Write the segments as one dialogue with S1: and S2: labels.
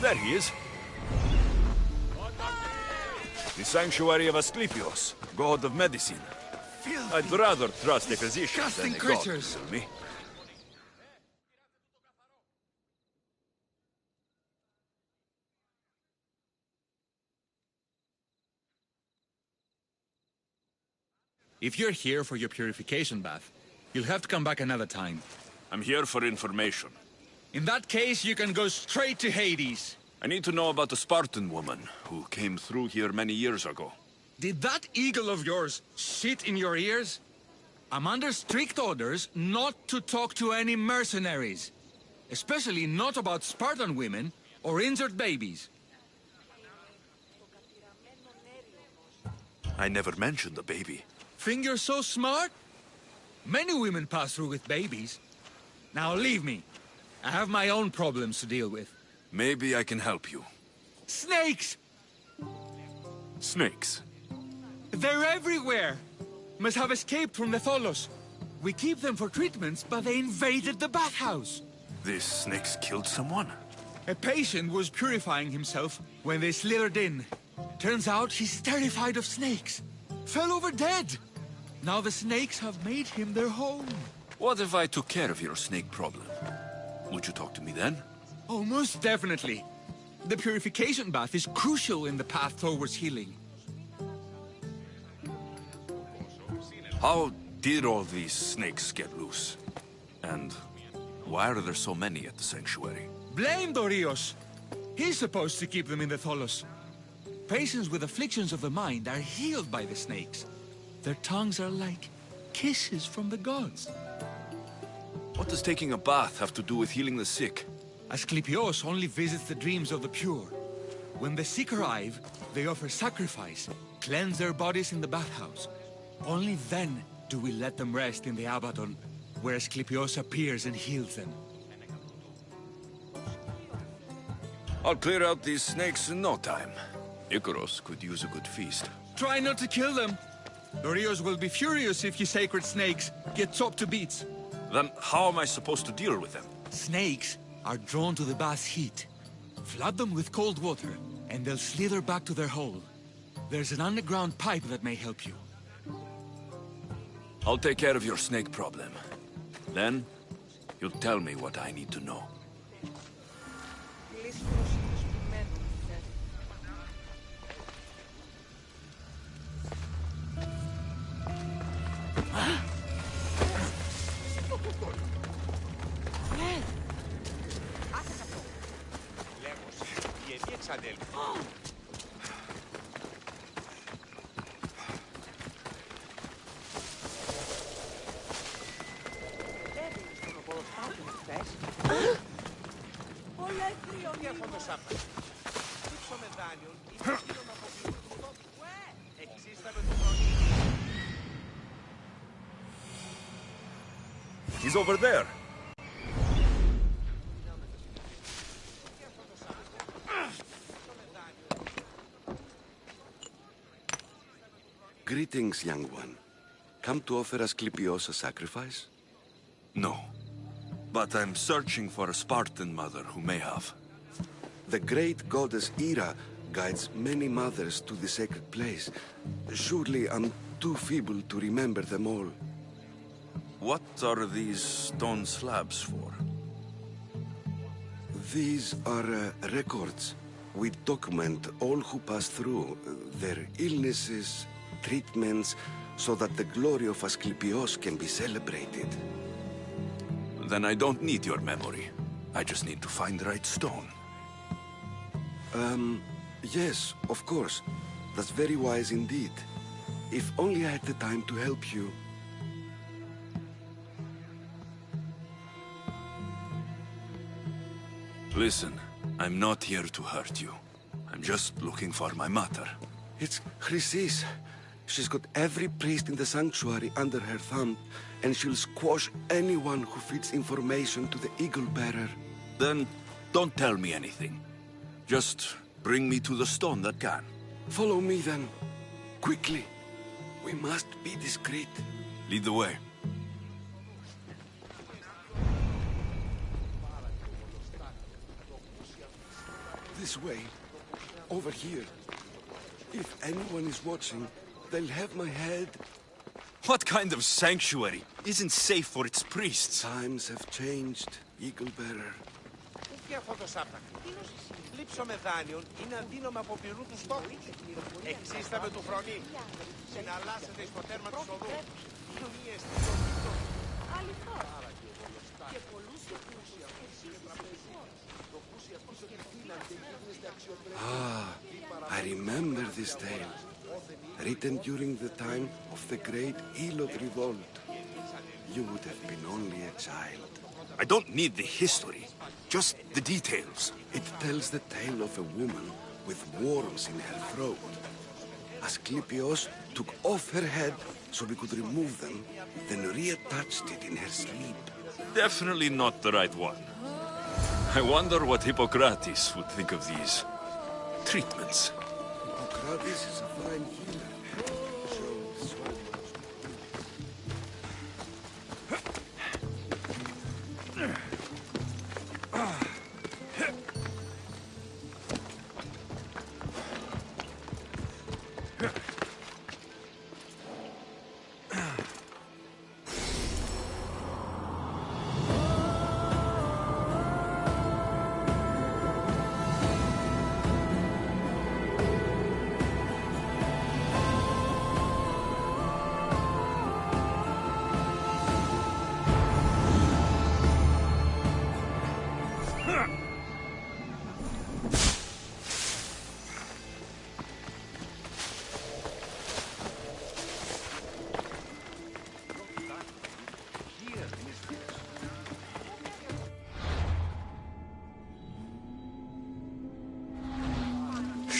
S1: There he is. The Sanctuary of Asclepios, god of medicine. I'd rather trust a physician than a god, tell me.
S2: If you're here for your purification bath, you'll have to come back another time.
S1: I'm here for information.
S2: In that case, you can go straight to Hades.
S1: I need to know about the Spartan woman who came through here many years ago.
S2: Did that eagle of yours shit in your ears? I'm under strict orders not to talk to any mercenaries. Especially not about Spartan women or injured babies.
S1: I never mentioned a baby.
S2: Think you're so smart? Many women pass through with babies. Now leave me. I have my own problems to deal with.
S1: Maybe I can help you.
S2: Snakes!
S1: Snakes?
S2: They're everywhere! Must have escaped from the Tholos. We keep them for treatments, but they invaded the bathhouse.
S1: These snakes killed someone?
S2: A patient was purifying himself when they slithered in. Turns out he's terrified of snakes. Fell over dead. Now the snakes have made him their home.
S1: What if I took care of your snake problem? Would you talk to me then?
S2: Oh, most definitely. The purification bath is crucial in the path towards healing.
S1: How did all these snakes get loose? And why are there so many at the sanctuary?
S2: Blame Dorios. He's supposed to keep them in the Tholos. Patients with afflictions of the mind are healed by the snakes. Their tongues are like kisses from the gods.
S1: What does taking a bath have to do with healing the sick?
S2: Asclepios only visits the dreams of the pure. When the sick arrive, they offer sacrifice, cleanse their bodies in the bathhouse. Only then do we let them rest in the Abaddon, where Asclepios appears and heals them.
S1: I'll clear out these snakes in no time. Icaros could use a good feast.
S2: Try not to kill them. Dorios will be furious if you sacred snakes get chopped to bits.
S1: Then how am I supposed to deal with them?
S2: Snakes are drawn to the bath's heat. Flood them with cold water, and they'll slither back to their hole. There's an underground pipe that may help you.
S1: I'll take care of your snake problem. Then, you'll tell me what I need to know. He's over there.
S3: Greetings, young one. Come to offer Asclepios a sacrifice?
S1: No. But I'm searching for a Spartan mother who may have.
S3: The great goddess Ira guides many mothers to the sacred place. Surely I'm too feeble to remember them all.
S1: What are these stone slabs for?
S3: These are records. We document all who pass through, their illnesses, treatments, so that the glory of Asclepios can be celebrated.
S1: Then I don't need your memory. I just need to find the right stone.
S3: Yes, of course. That's very wise indeed. If only I had the time to help you.
S1: Listen, I'm not here to hurt you. I'm just looking for my mother.
S3: It's Chrysis. She's got every priest in the sanctuary under her thumb, and she'll squash anyone who feeds information to the Eagle Bearer.
S1: Then don't tell me anything. Just bring me to the stone that can.
S3: Follow me then. Quickly. We must be discreet.
S1: Lead the way.
S3: This way. Over here. If anyone is watching, they'll have my head.
S1: What kind of sanctuary isn't safe for its priests?
S3: Times have changed, Eagle Bearer.
S4: Και αυτό το σάπρακτο. Λείψω με δάνειον είναι αδύναμα από πληρού του στόχου. Εξίστα με του φρονή. Συναλλάσσεται εις το τέρμα του σοδού. Κοινωνίες της οδούς. Και πολλούς
S3: I remember this tale. Written during the time of the Great Elot Revolt. You would have been only a child.
S1: I don't need the history, just the details.
S3: It tells the tale of a woman with worms in her throat. Asclepios took off her head so we could remove them, then reattached it in her sleep.
S1: Definitely not the right one. I wonder what Hippocrates would think of these treatments.
S3: Hippocrates is a fine healer.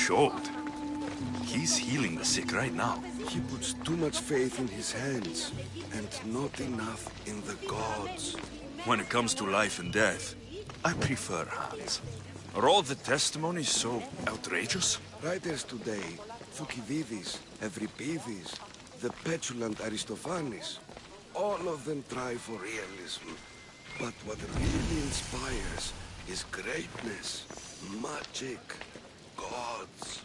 S1: Showed. He's healing the sick right now.
S3: He puts too much faith in his hands, and not enough in the gods.
S1: When it comes to life and death, I prefer hands. Are all the testimonies so outrageous?
S3: Writers today, Thucydides, Euripides, the petulant Aristophanes, all of them try for realism. But what really inspires is greatness, magic, gods.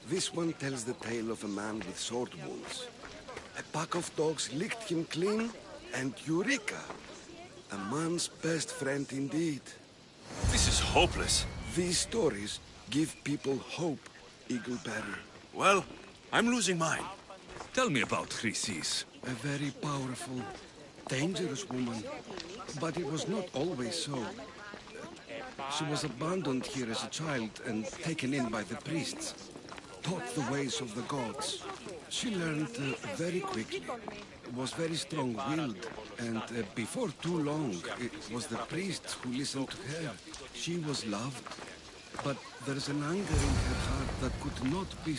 S3: This one tells the tale of a man with sword wounds. A pack of dogs licked him clean, and Eureka! A man's best friend indeed.
S1: This is hopeless.
S3: These stories give people hope, Eagle Bearer.
S1: Well, I'm losing mine. Tell me about Chrysis.
S3: A very powerful, dangerous woman. But it was not always so. She was abandoned here as a child and taken in by the priests. Taught the ways of the gods. She learned very quickly. Was very strong-willed. And before too long, it was the priests who listened to her. She was loved. But there's an anger in her heart that could not be...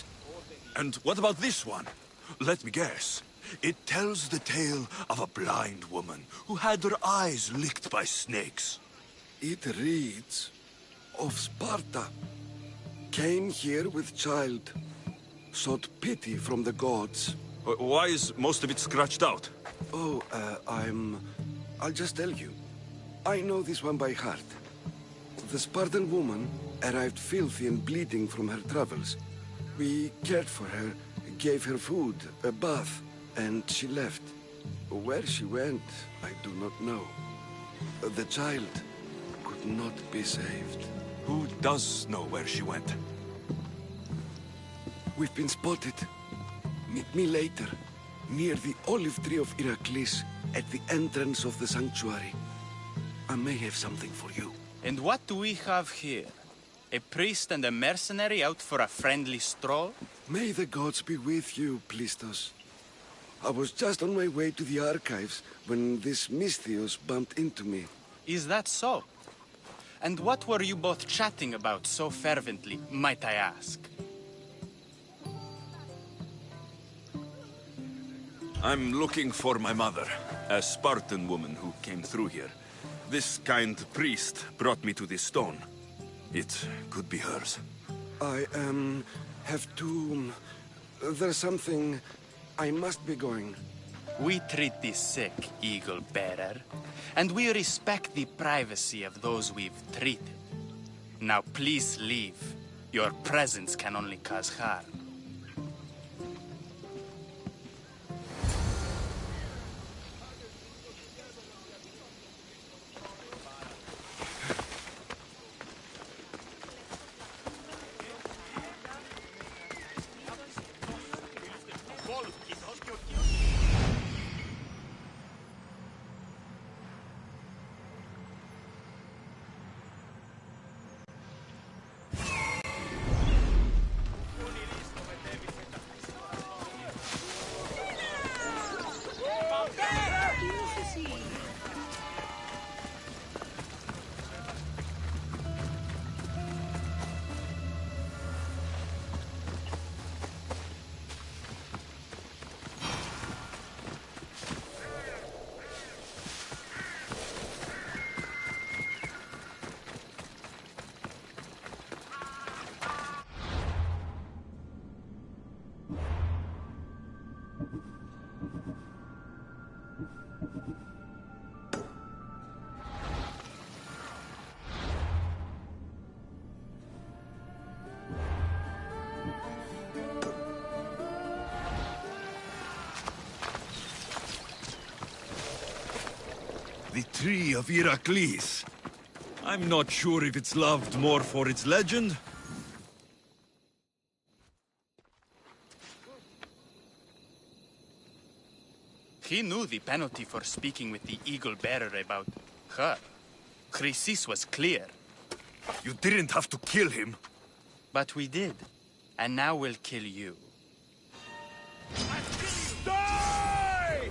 S1: And what about this one? Let me guess. It tells the tale of a blind woman who had her eyes licked by snakes.
S3: It reads of Sparta. Came here with child. Sought pity from the gods.
S1: Why is most of it scratched out?
S3: Oh, I'll just tell you. I know this one by heart. The Spartan woman arrived filthy and bleeding from her travels. We cared for her, gave her food, a bath, and she left. Where she went, I do not know. The child could not be saved.
S1: Who does know where she went?
S3: We've been spotted. Meet me later, near the olive tree of Heracles, at the entrance of the sanctuary. I may have something for you.
S5: And what do we have here? A priest and a mercenary out for a friendly stroll?
S3: May the gods be with you, Plistos. I was just on my way to the archives when this Misthios bumped into me.
S5: Is that so? And what were you both chatting about so fervently, might I ask?
S1: I'm looking for my mother, a Spartan woman who came through here. This kind priest brought me to this stone. It could be hers.
S3: I, have to... There's something... I must be going.
S5: We treat the sick, Eagle Bearer, and we respect the privacy of those we've treated. Now please leave. Your presence can only cause harm.
S1: The Tree of Heracles. I'm not sure if it's loved more for its legend.
S5: He knew the penalty for speaking with the Eagle Bearer about her. Chrysis was clear.
S1: You didn't have to kill him.
S5: But we did. And now we'll kill you.
S1: Die!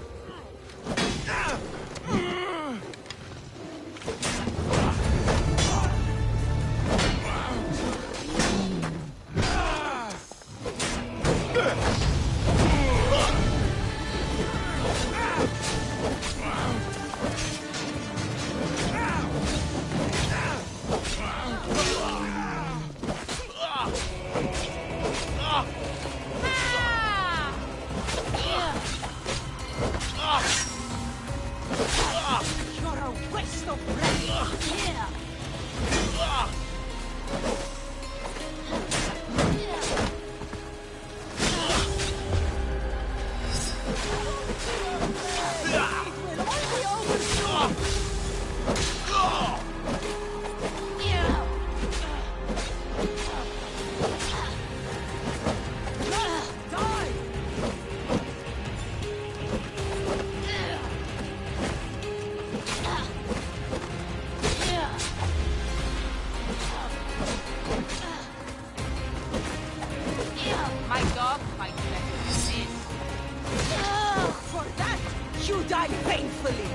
S6: My dog might let you in. For that, you die painfully.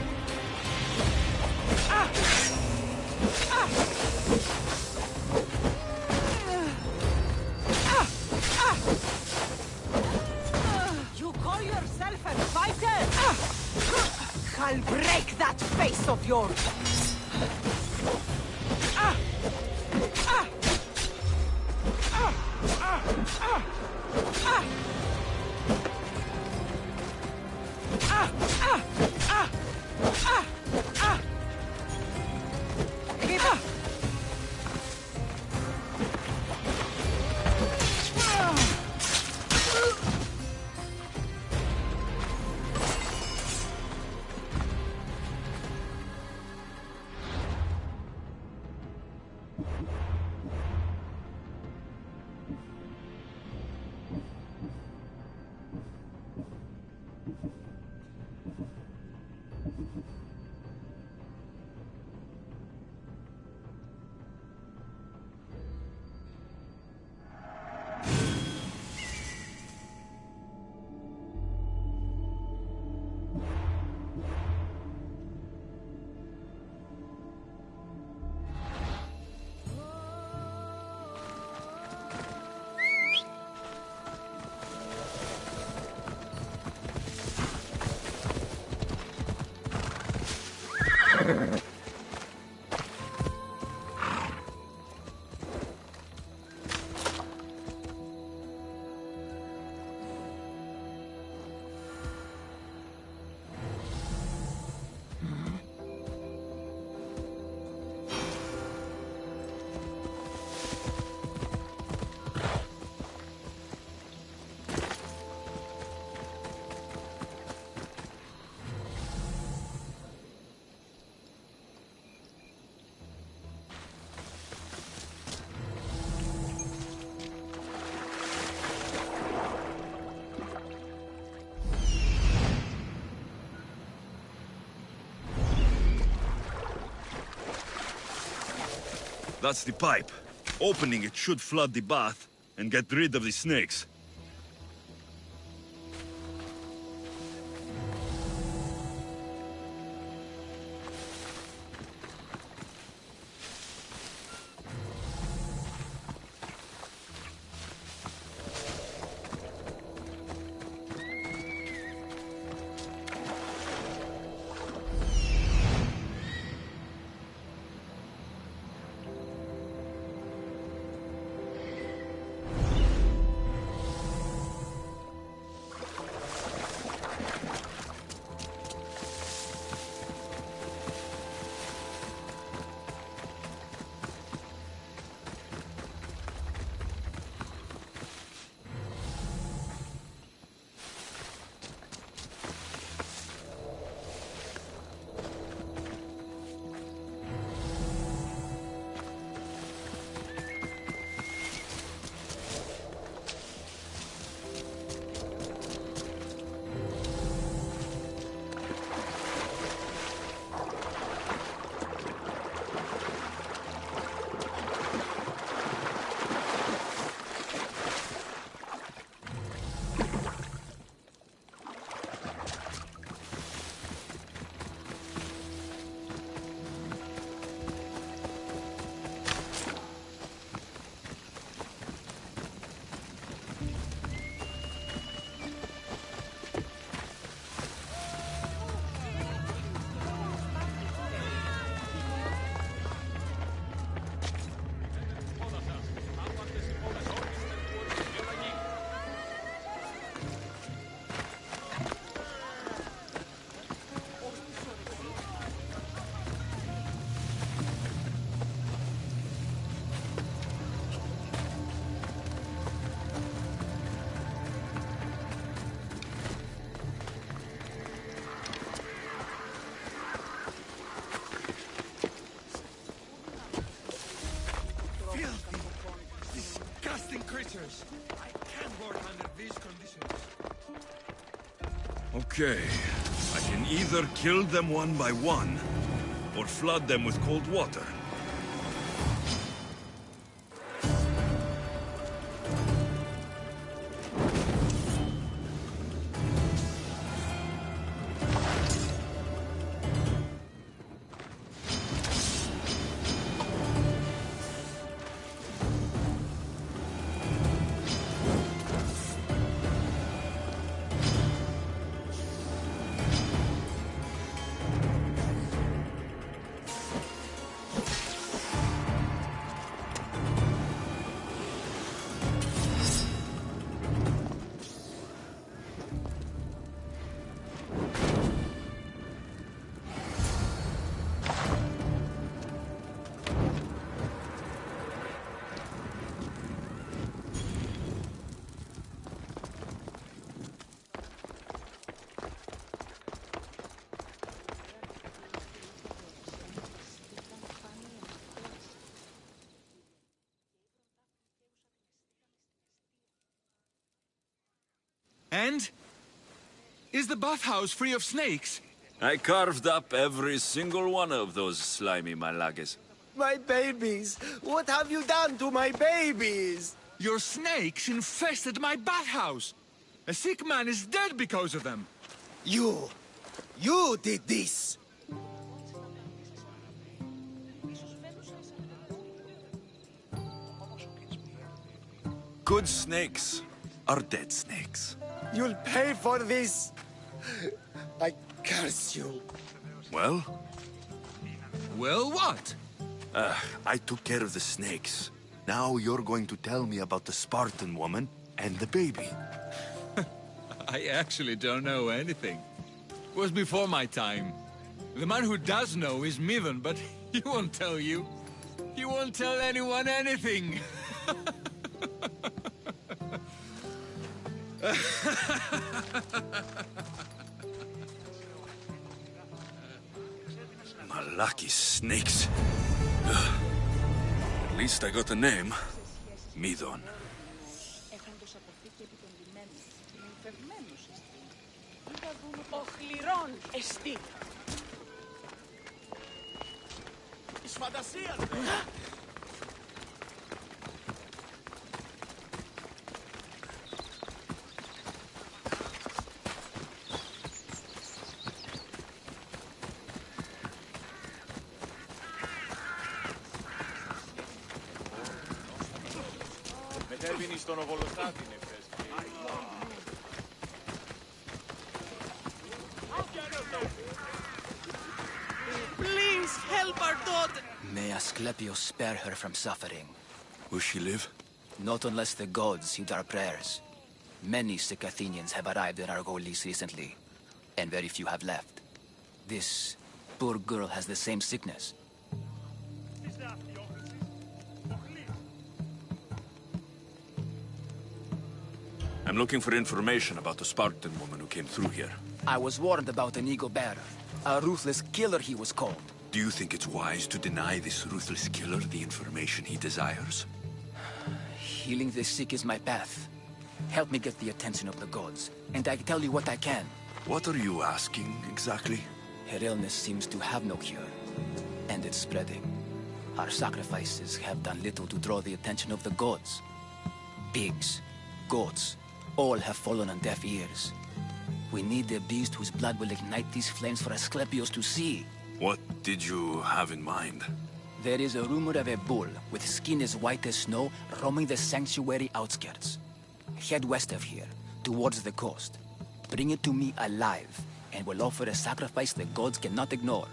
S6: You call yourself a fighter? I'll break that face of yours.
S1: That's the pipe. Opening it should flood the bath and get rid of the snakes.
S2: Creatures. I can't work under these conditions.
S1: Okay. I can either kill them one by one, or flood them with cold water.
S2: And? Is the bathhouse free of snakes?
S1: I carved up every single one of those slimy malagas.
S4: My babies! What have you done to my babies?
S2: Your snakes infested my bathhouse! A sick man is dead because of them!
S4: You did this!
S1: Good snakes are dead snakes.
S4: You'll pay for this! I curse you.
S1: Well?
S2: Well, what?
S1: I took care of the snakes. Now you're going to tell me about the Spartan woman and the baby.
S2: I actually don't know anything. It was before my time. The man who does know is Mivan, but he won't tell you. He won't tell anyone anything.
S1: Malaki snakes. Ugh. At least I got a name. Midon.
S6: Please help our daughter.
S7: May Asclepius spare her from suffering.
S1: Will she live?
S7: Not unless the gods heed our prayers. Many sick Athenians have arrived in Argolis recently, and very few have left. This poor girl has the same sickness.
S1: I'm looking for information about the Spartan woman who came through here.
S7: I was warned about an eagle bearer. A ruthless killer he was called.
S1: Do you think it's wise to deny this ruthless killer the information he desires?
S7: Healing the sick is my path. Help me get the attention of the gods, and I tell you what I can.
S1: What are you asking, exactly?
S7: Her illness seems to have no cure, and it's spreading. Our sacrifices have done little to draw the attention of the gods. Pigs, goats, all have fallen on deaf ears. We need the beast whose blood will ignite these flames for Asclepius to see.
S1: What did you have in mind?
S7: There is a rumor of a bull with skin as white as snow roaming the sanctuary outskirts. Head west of here, towards the coast. Bring it to me alive, and we'll offer a sacrifice the gods cannot ignore.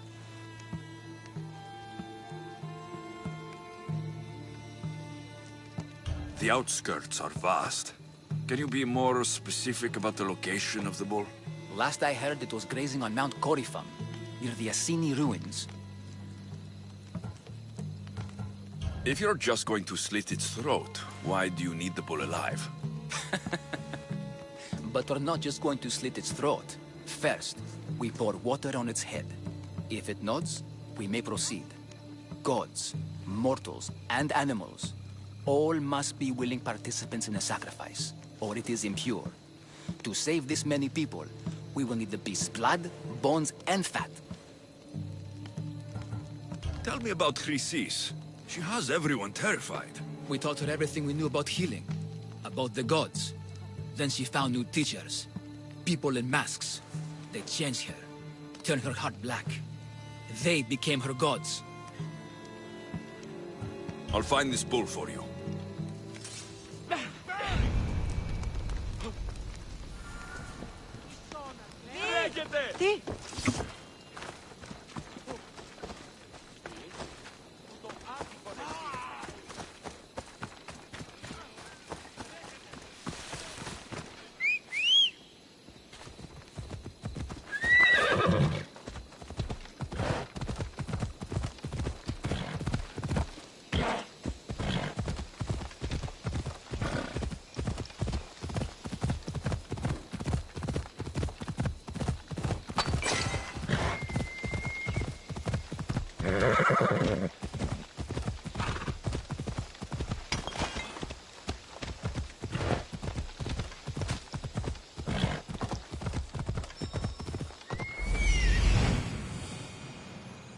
S1: The outskirts are vast. Can you be more specific about the location of the bull?
S7: Last I heard, it was grazing on Mount Coryphon, near the Assini ruins.
S1: If you're just going to slit its throat, why do you need the bull alive?
S7: But we're not just going to slit its throat. First, we pour water on its head. If it nods, we may proceed. Gods, mortals, and animals, all must be willing participants in a sacrifice, or it is impure. To save this many people, we will need the beast's blood, bones, and fat.
S1: Tell me about Chrysis. She has everyone terrified.
S7: We taught her everything we knew about healing, about the gods. Then she found new teachers, people in masks. They changed her, turned her heart black. They became her gods.
S1: I'll find this bull for you.
S6: Τι?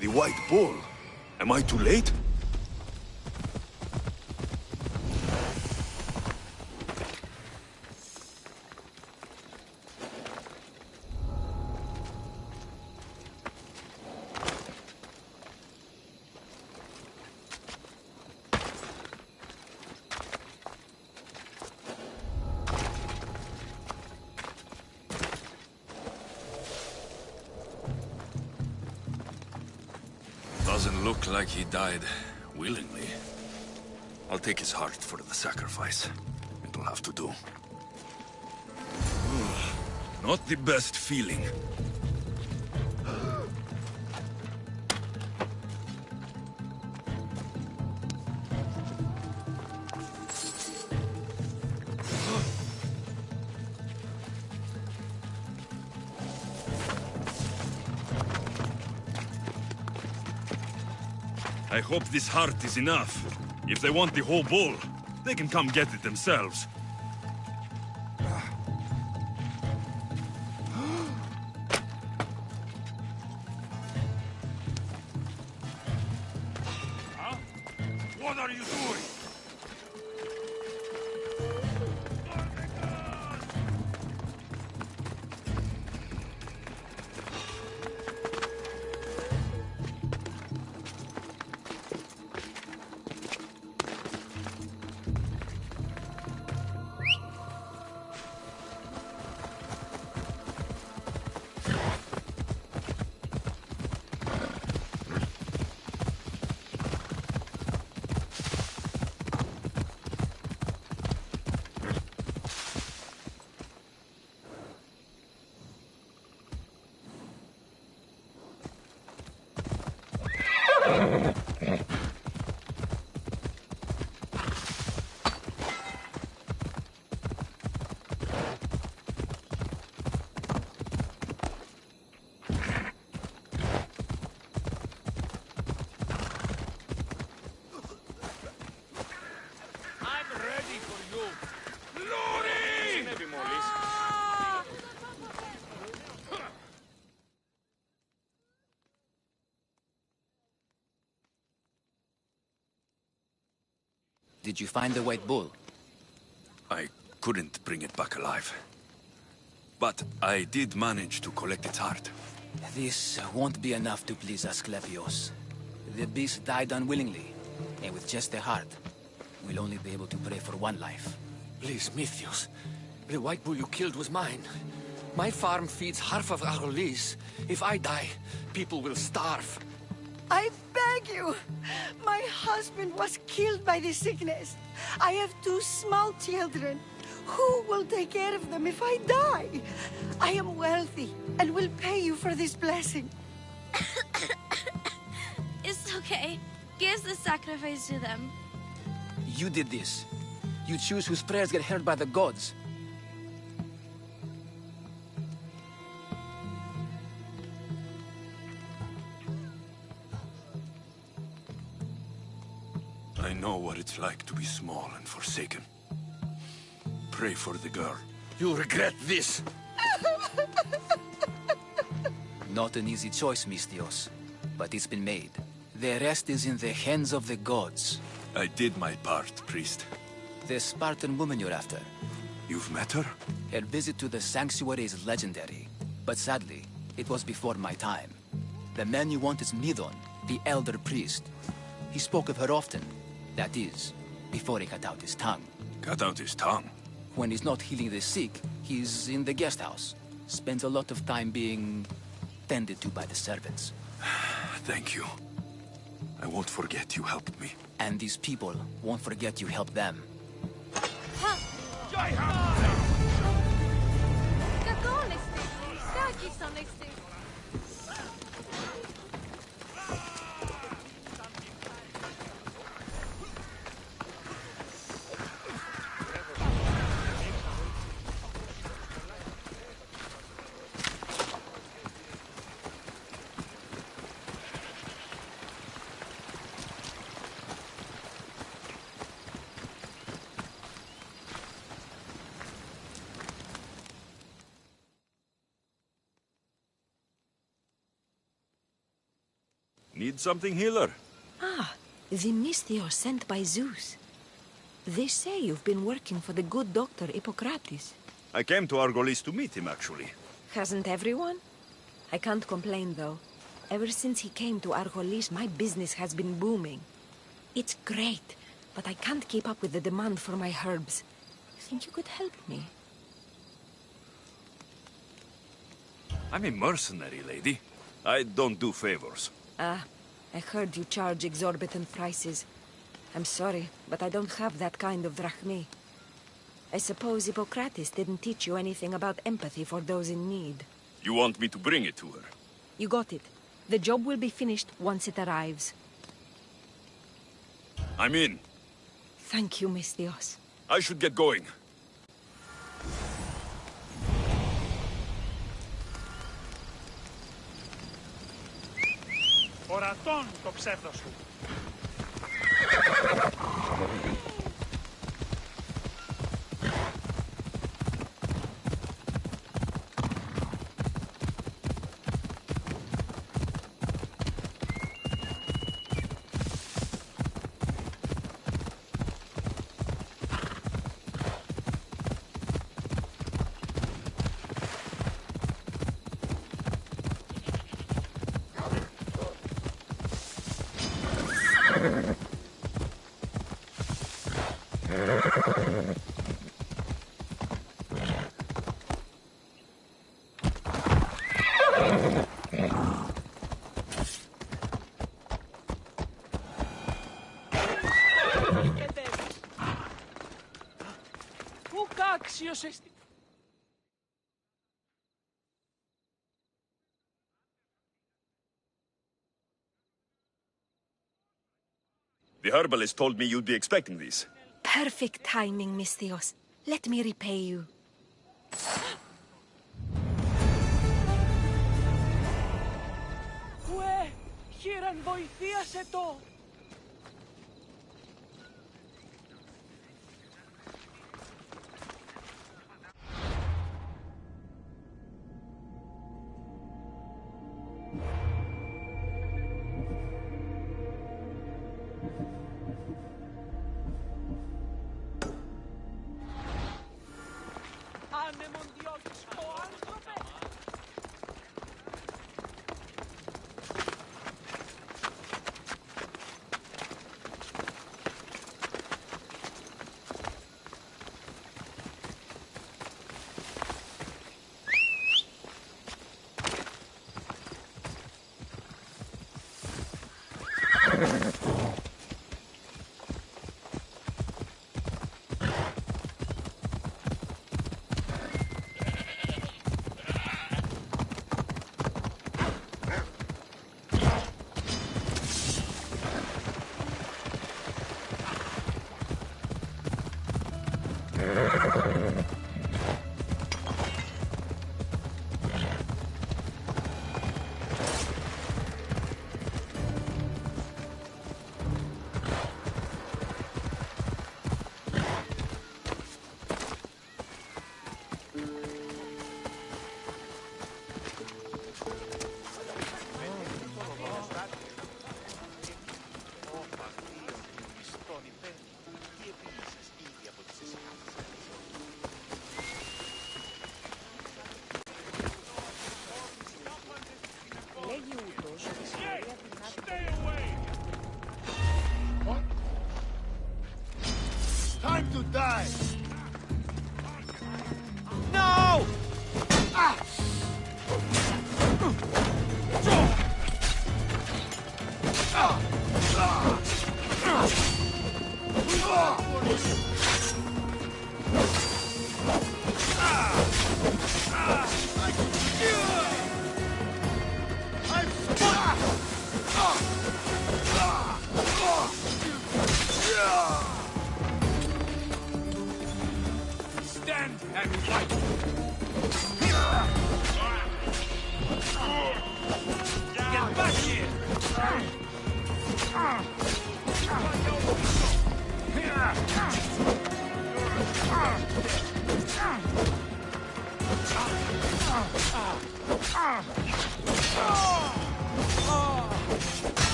S1: The white bull. Am I too late? Doesn't look like he died willingly. I'll take his heart for the sacrifice. It'll have to do. Not the best feeling. I hope this heart is enough. If they want the whole bull, they can come get it themselves. Huh? What are you doing?
S7: Did you find the white bull?
S1: I couldn't bring it back alive. But I did manage to collect its heart.
S7: This won't be enough to please Asclepios. The beast died unwillingly, and with just the heart, we'll only be able to pray for one life.
S8: Please, Mythios. The white bull you killed was mine. My farm feeds half of Argolis. If I die, people will starve.
S9: I beg you! My husband was killed by the sickness. I have 2 small children. Who will take care of them if I die? I am wealthy and will pay you for this blessing.
S10: It's okay. Give the sacrifice to them.
S7: You did this. You choose whose prayers get heard by the gods.
S1: I know what it's like to be small and forsaken. Pray for the girl.
S8: You'll regret this.
S7: Not an easy choice, Mystios, but it's been made. The rest is in the hands of the gods.
S1: I did my part, priest.
S7: The Spartan woman you're after.
S1: You've met her?
S7: Her visit to the sanctuary is legendary, but sadly, it was before my time. The man you want is Midon, the elder priest. He spoke of her often. That is, before he cut out his tongue.
S1: Cut out his tongue?
S7: When he's not healing the sick, he's in the guest house. Spends a lot of time being tended to by the servants.
S1: Thank you. I won't forget you helped me.
S7: And these people won't forget you helped them.
S1: Need something, healer?
S11: Ah, the Mystios sent by Zeus. They say you've been working for the good doctor Hippocrates.
S1: I came to Argolis to meet him, actually.
S11: Hasn't everyone? I can't complain, though. Ever since he came to Argolis, my business has been booming. It's great, but I can't keep up with the demand for my herbs. Think you could help me?
S1: I'm a mercenary, lady. I don't do favors.
S11: Ah, I heard you charge exorbitant prices. I'm sorry, but I don't have that kind of drachmi. I suppose Hippocrates didn't teach you anything about empathy for those in need.
S1: You want me to bring it to her?
S11: You got it. The job will be finished once it arrives.
S1: I'm in.
S11: Thank you, Mystios.
S1: I should get going.
S12: Ορατών το ψεύδος σου.
S6: Άξιος εστί...
S1: The herbalist told me you'd be expecting these.
S11: Perfect timing, Mystios. Let me repay you.
S6: Ουε, χείραν βοηθίασε το!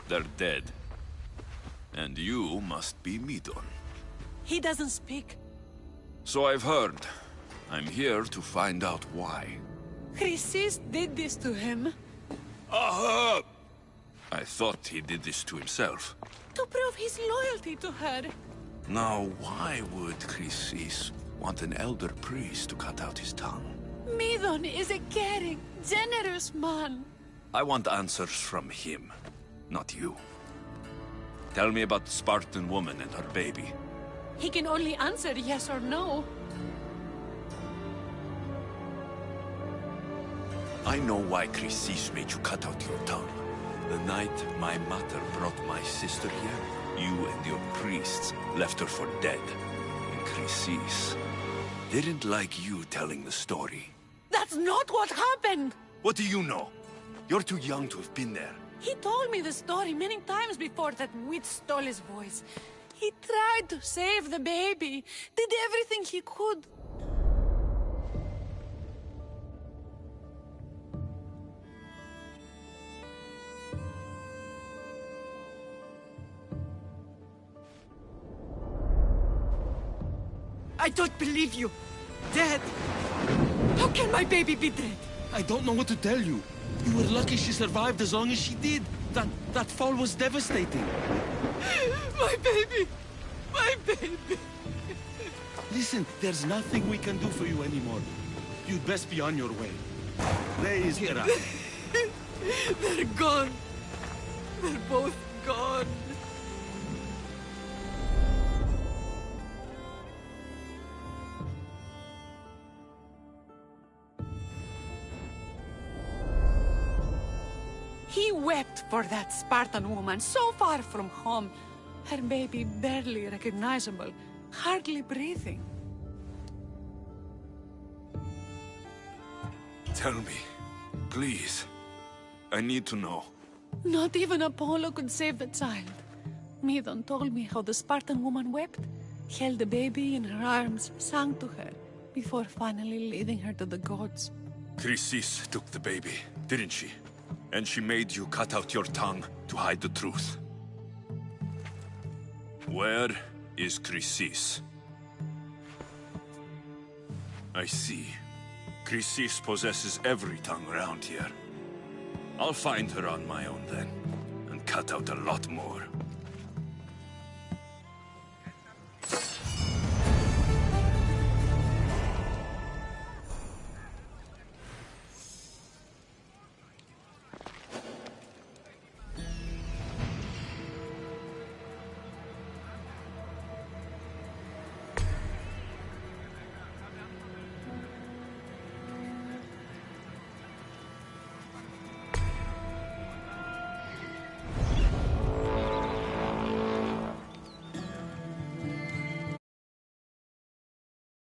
S1: They're dead. And you must be Midon.
S6: He doesn't speak.
S1: So I've heard. I'm here to find out why.
S6: Chrysis did this to him.
S1: Aha! I thought he did this to himself.
S6: To prove his loyalty to her.
S1: Now, why would Chrysis want an elder priest to cut out his tongue?
S6: Midon is a caring, generous man.
S1: I want answers from him, not you. Tell me about the Spartan woman and her baby.
S6: He can only answer yes or no.
S1: I know why Chrysis made you cut out your tongue. The night my mother brought my sister here, you and your priests left her for dead. And Chrysis didn't like you telling the story.
S6: That's not what happened!
S1: What do you know? You're too young to have been there.
S6: He told me the story many times before that witch stole his voice. He tried to save the baby, did everything he could.
S3: I don't believe you. Dead.
S6: How can my baby be dead?
S3: I don't know what to tell you. You were lucky she survived as long as she did. That fall was devastating.
S6: My baby! My baby!
S3: Listen, there's nothing we can do for you anymore. You'd best be on your way. Please, get up.
S6: They're gone. They're both gone. He wept for that Spartan woman so far from home. Her baby barely recognizable, hardly breathing.
S1: Tell me, please. I need to know.
S6: Not even Apollo could save the child. Midon told me how the Spartan woman wept, held the baby in her arms, sang to her, before finally leading her to the gods.
S1: Chrysis took the baby, didn't she? And she made you cut out your tongue to hide the truth. Where is Chrysis? I see. Chrysis possesses every tongue around here. I'll find her on my own then, and cut out a lot more.